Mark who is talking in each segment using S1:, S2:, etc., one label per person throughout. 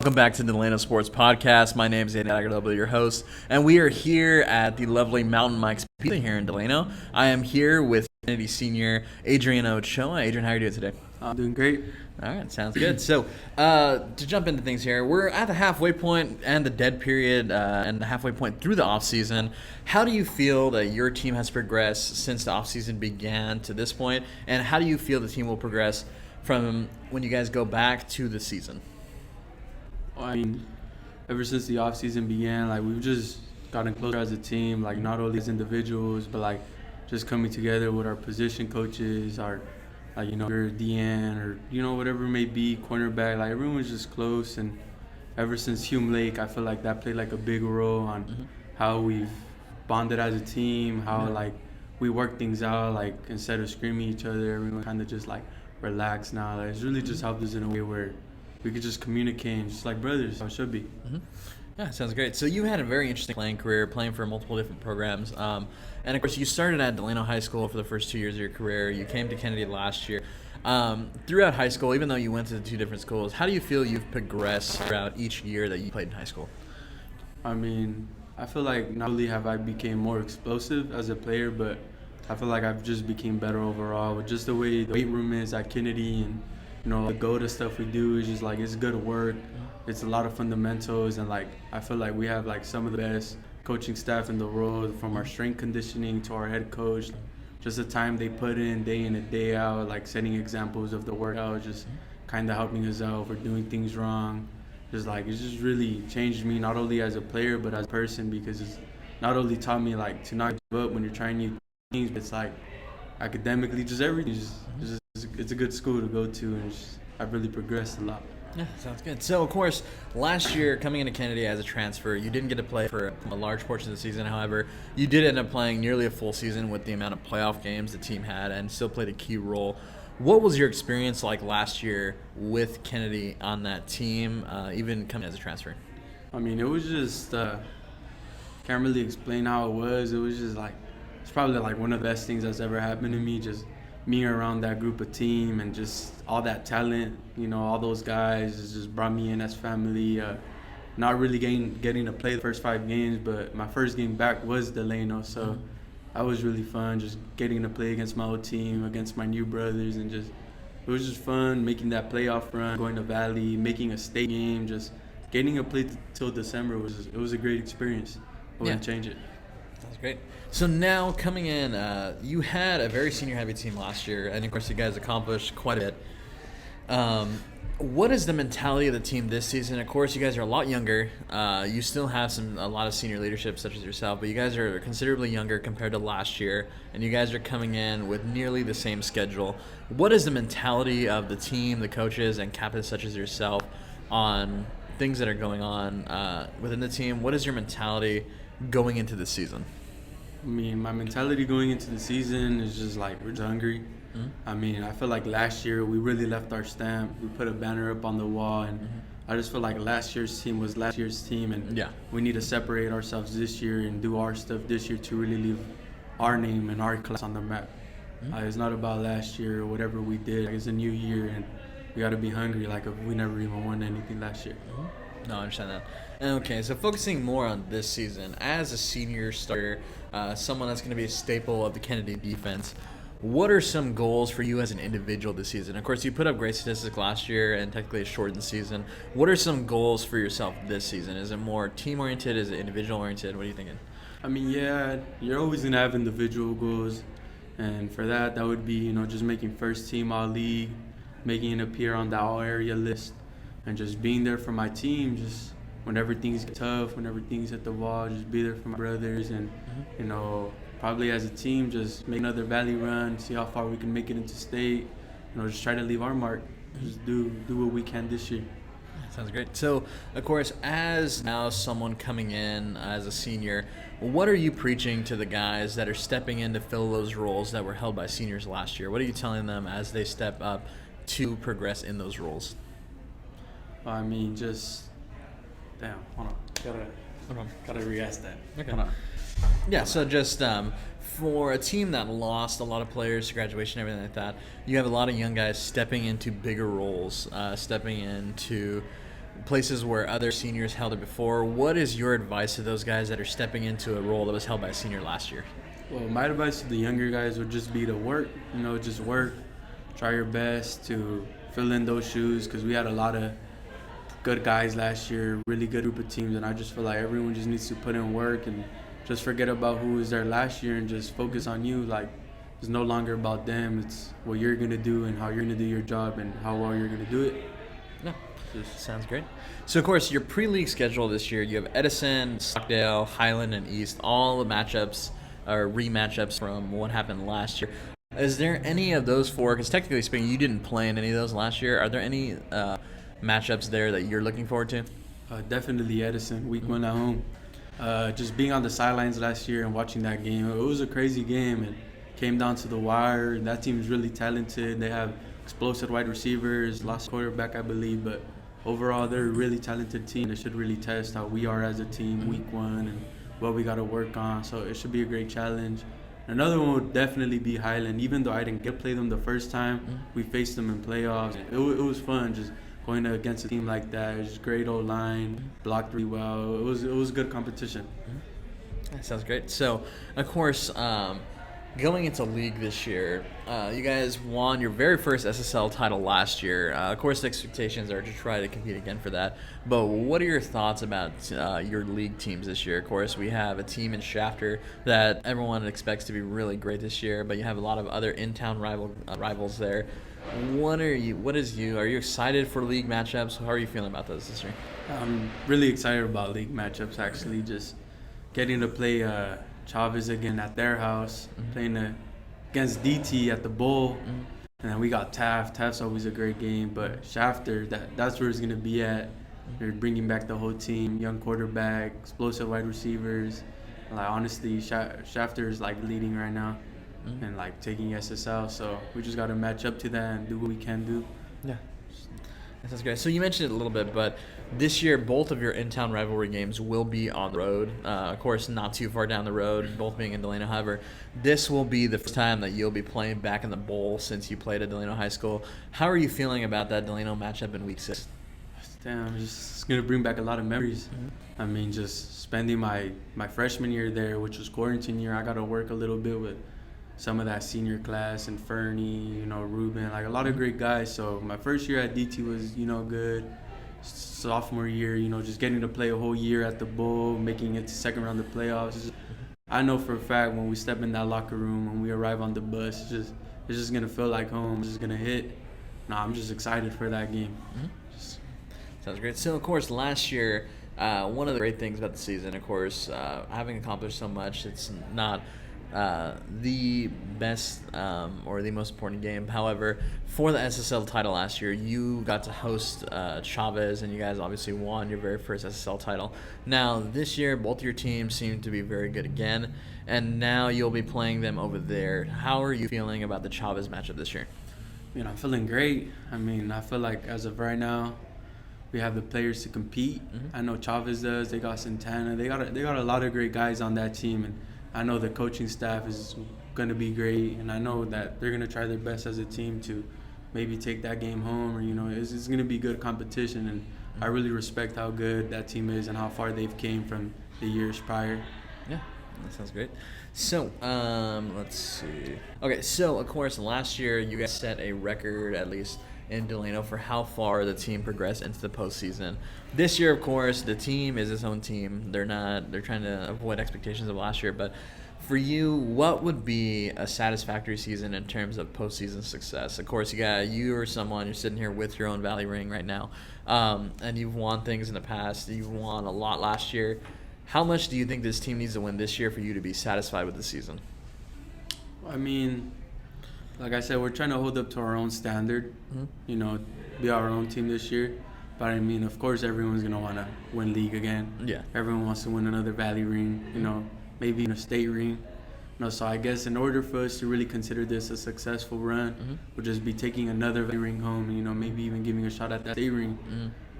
S1: Welcome back to the Delano Sports Podcast. My name is Adrian Ochoa, your host, and we are here at the lovely Mountain Mike's Pizza here in Delano. I am here with Kennedy Senior Adrian Ochoa. Adrian, how are you doing today?
S2: I'm doing great.
S1: All right, sounds good. So, to jump into things here, we're at the halfway point and the dead period and the halfway point through the offseason. How do you feel that your team has progressed since the offseason began to this point, and how do you feel the team will progress from when you guys go back to the season?
S2: I mean, ever since the off season began, we've just gotten closer as a team, not only as individuals, but just coming together with our position coaches, our your DN or whatever it may be, cornerback. Everyone's just close, and ever since Hume Lake, I feel like that played a big role on how we've bonded as a team, how we work things out, instead of screaming at each other, everyone kind of just relax now. It's really just helped us in a way where we could just communicate just like brothers, how it should be.
S1: Mm-hmm. Yeah, sounds great. So you had a very interesting playing career, playing for multiple different programs. And, of course, you started at Delano High School for the first 2 years of your career. You came to Kennedy last year. Throughout high school, even though you went to the two different schools, how do you feel you've progressed throughout each year that you played in high school?
S2: I mean, I feel like not only have I became more explosive as a player, but I feel like I've just became better overall with just the way the weight room is at Kennedy, and the go-to stuff we do is just it's good work. It's a lot of fundamentals, and I feel like we have some of the best coaching staff in the world, from our strength conditioning to our head coach. Just the time they put in day and day out, setting examples of the workout, just kind of helping us out if we're doing things wrong. It's just really changed me, not only as a player but as a person, because it's not only taught me to not give up when you're trying new things, but it's academically, just everything. It's a good school to go to, and I've really progressed a lot.
S1: Yeah, sounds good. So, of course, last year, coming into Kennedy as a transfer, you didn't get to play for a large portion of the season. However, you did end up playing nearly a full season with the amount of playoff games the team had, and still played a key role. What was your experience like last year with Kennedy on that team, even coming as a transfer?
S2: I mean, it was just can't really explain how it was. It was just it's probably one of the best things that's ever happened to me. Just being around that group of team and just all that talent, all those guys just brought me in as family. Not really getting to play the first 5 games, but my first game back was Delano, so that was really fun, just getting to play against my old team, against my new brothers, and it was just fun making that playoff run, going to Valley, making a state game, just getting to play till December it was a great experience. I wouldn't change it.
S1: That's great. So now coming in, you had a very senior-heavy team last year, and of course you guys accomplished quite a bit. What is the mentality of the team this season? Of course, you guys are a lot younger. You still have a lot of senior leadership, such as yourself, but you guys are considerably younger compared to last year, and you guys are coming in with nearly the same schedule. What is the mentality of the team, the coaches, and captains such as yourself on things that are going on within the team? What is your mentality going into the season?
S2: I mean, my mentality going into the season is just we're just hungry. I mean, I feel like last year we really left our stamp. We put a banner up on the wall, and I just feel like last year's team was last year's team, and we need to separate ourselves this year and do our stuff this year to really leave our name and our class on the map. It's not about last year or whatever we did. It's a new year, and we got to be hungry if we never even won anything last year.
S1: No, I understand that. Okay, so focusing more on this season, as a senior starter, someone that's going to be a staple of the Kennedy defense, what are some goals for you as an individual this season? Of course, you put up great statistics last year and technically a shortened season. What are some goals for yourself this season? Is it more team-oriented? Is it individual-oriented? What are you thinking?
S2: I mean, yeah, you're always going to have individual goals. And for that would be, just making first team all-league, making it appear on the all-area list, and just being there for my team, just whenever things get tough, whenever things hit the wall, just be there for my brothers, and, probably as a team, just make another Valley run, see how far we can make it into state, just try to leave our mark, just do what we can this year.
S1: Sounds great. So, of course, as now someone coming in as a senior, what are you preaching to the guys that are stepping in to fill those roles that were held by seniors last year? What are you telling them as they step up to progress in those roles?
S2: I mean, just hold on. Gotta re-ask that.
S1: Okay. Hold on. Yeah, so just for a team that lost a lot of players to graduation and everything like that, you have a lot of young guys stepping into bigger roles, stepping into places where other seniors held it before. What is your advice to those guys that are stepping into a role that was held by a senior last year?
S2: Well, my advice to the younger guys would just be to work. Just work, try your best to fill in those shoes, because we had a lot of good guys last year, really good group of teams, and I just feel like everyone just needs to put in work and just forget about who was there last year and just focus on you. Like, it's no longer about them. It's what you're going to do and how you're going to do your job and how well you're going to do it.
S1: No, sounds great. So, of course, your pre-league schedule this year, you have Edison, Stockdale, Highland, and East, all the matchups or rematchups from what happened last year. Is there any of those four, because technically speaking, you didn't play in any of those last year, are there any matchups there that you're looking forward to?
S2: Definitely Edison, week one at home. Just being on the sidelines last year and watching that game, it was a crazy game. It came down to the wire. That team is really talented. They have explosive wide receivers, lost quarterback, I believe, but overall they're a really talented team. They should really test how we are as a team week one and what we got to work on. So it should be a great challenge. Another one would definitely be Highland. Even though I didn't get to play them the first time, we faced them in playoffs. It was fun just going against a team like that. It was just great old line, blocked really well. It was good competition.
S1: That sounds great. So, of course, going into league this year, you guys won your very first SSL title last year. Of course, the expectations are to try to compete again for that. But what are your thoughts about your league teams this year? Of course, we have a team in Shafter that everyone expects to be really great this year, but you have a lot of other in-town rivals there. Are you excited for league matchups? How are you feeling about those this year?
S2: I'm really excited about league matchups, actually. Just getting to play Chavez again at their house, playing against DT at the Bowl, and then we got Taft. Taft's always a great game, but Shafter, that's where it's going to be at. They're bringing back the whole team, young quarterback, explosive wide receivers. Like, honestly, Shafter is like leading right now and like taking SSL, so we just got to match up to that and do what we can do.
S1: Yeah. That sounds great. So you mentioned it a little bit, but this year both of your in-town rivalry games will be on the road. Of course, not too far down the road, both being in Delano. However, this will be the first time that you'll be playing back in the bowl since you played at Delano High School. How are you feeling about that Delano matchup in Week 6?
S2: Damn, it's going to bring back a lot of memories. I mean, just spending my freshman year there, which was quarantine year, I got to work a little bit with some of that senior class and Fernie, Ruben, like a lot of great guys. So my first year at DT was, good. Sophomore year, just getting to play a whole year at the Bowl, making it to second round of playoffs. I know for a fact when we step in that locker room, when we arrive on the bus, it's just going to feel like home. It's just going to hit. I'm just excited for that game.
S1: Sounds great. So, of course, last year, one of the great things about the season, of course, having accomplished so much, it's not the best or the most important game. However, for the SSL title last year, you got to host Chavez, and you guys obviously won your very first SSL title. Now, this year, both your teams seem to be very good again, and now you'll be playing them over there. How are you feeling about the Chavez matchup this year?
S2: I'm feeling great. I feel like as of right now, we have the players to compete. I know Chavez does. They got Santana. They got a lot of great guys on that team, and I know the coaching staff is going to be great, and I know that they're going to try their best as a team to maybe take that game home, or it's going to be good competition, and I really respect how good that team is and how far they've came from the years prior.
S1: Yeah, that sounds great. So, let's see. Okay, so of course last year you guys set a record, at least in Delano, for how far the team progressed into the postseason. This year, of course, the team is its own team. They're trying to avoid expectations of last year. But for you, what would be a satisfactory season in terms of postseason success? Of course, you're sitting here with your own Valley ring right now, and you've won things in the past. You've won a lot last year. How much do you think this team needs to win this year for you to be satisfied with the season?
S2: Like I said, we're trying to hold up to our own standard, be our own team this year. But of course, everyone's going to want to win league again.
S1: Yeah.
S2: Everyone wants to win another Valley ring, maybe a state ring. So I guess in order for us to really consider this a successful run, we'll just be taking another Valley ring home and, maybe even giving a shot at that state ring.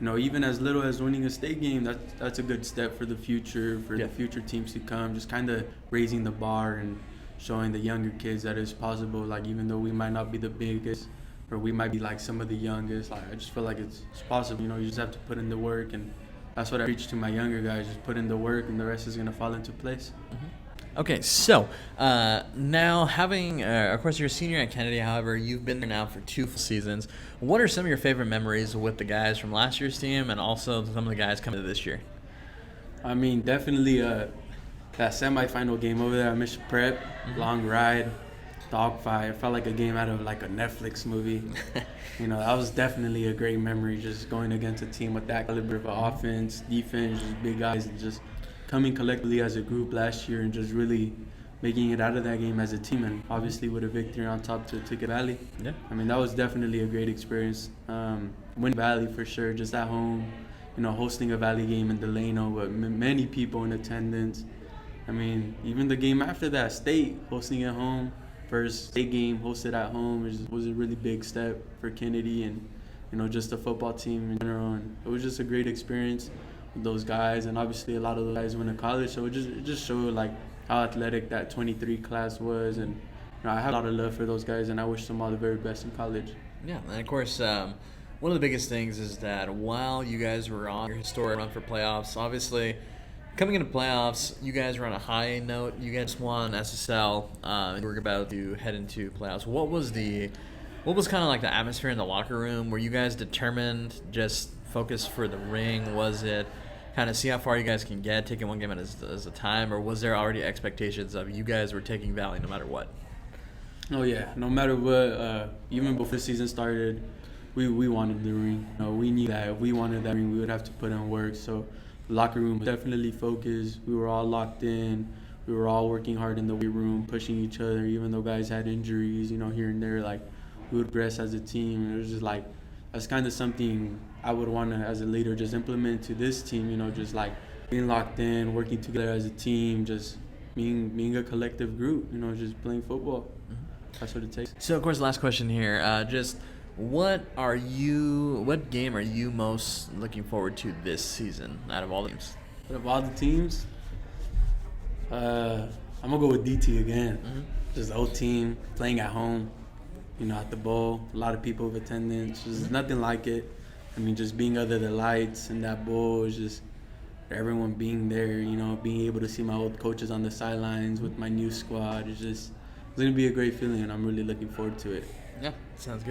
S2: Even as little as winning a state game, that's a good step for the future, the future teams to come, just kind of raising the bar and showing the younger kids that it's possible. Like, even though we might not be the biggest, or we might be like some of the youngest. Like I just feel like it's possible. You just have to put in the work, and that's what I preach to my younger guys. Just put in the work, and the rest is gonna fall into place.
S1: Okay, so now having, of course, you're a senior at Kennedy. However, you've been there now for 2 full seasons. What are some of your favorite memories with the guys from last year's team, and also some of the guys coming to this year?
S2: I mean, definitely that semifinal game over there at Mission Prep, long ride, dogfight. It felt like a game out of like a Netflix movie. That was definitely a great memory, just going against a team with that caliber of offense, defense, just big guys, and just coming collectively as a group last year and just really making it out of that game as a team, and obviously with a victory on top to Ticket Valley.
S1: Yeah.
S2: I mean, that was definitely a great experience. Win Valley for sure, just at home, hosting a Valley game in Delano, but many people in attendance. I mean, even the game after that, State, hosting at home, first State game hosted at home, was a really big step for Kennedy and, just the football team in general. And it was just a great experience with those guys, and obviously a lot of those guys went to college, so it just showed like how athletic that 23 class was, and I have a lot of love for those guys, and I wish them all the very best in college.
S1: Yeah, and of course, one of the biggest things is that while you guys were on your historic run for playoffs, obviously coming into playoffs, you guys were on a high note. You guys won SSL, and we were about to head into playoffs. What was kind of like the atmosphere in the locker room? Were you guys determined, just focus for the ring? Was it kind of see how far you guys can get, taking one game at a time, or was there already expectations of you guys were taking Valley no matter what?
S2: Oh yeah, no matter what. Even before the season started, we wanted the ring. We knew that if we wanted that ring, we would have to put in work. So the locker room was definitely focused. We were all locked in. We were all working hard in the weight room, pushing each other, even though guys had injuries, here and there. Like, we would progress as a team. It was just like, that's kind of something I would want to, as a leader, just implement to this team, just like being locked in, working together as a team, just being a collective group, just playing football. That's what it takes.
S1: So, of course, last question here. Just what game are you most looking forward to this season out of all the teams?
S2: Out of all the teams, I'm going to go with DT again. Just the whole team playing at home. At the bowl, a lot of people with attendance. There's nothing like it. I mean, just being under the lights in that bowl is just everyone being there, being able to see my old coaches on the sidelines with my new squad. It's going to be a great feeling, and I'm really looking forward to it.
S1: Yeah, sounds good.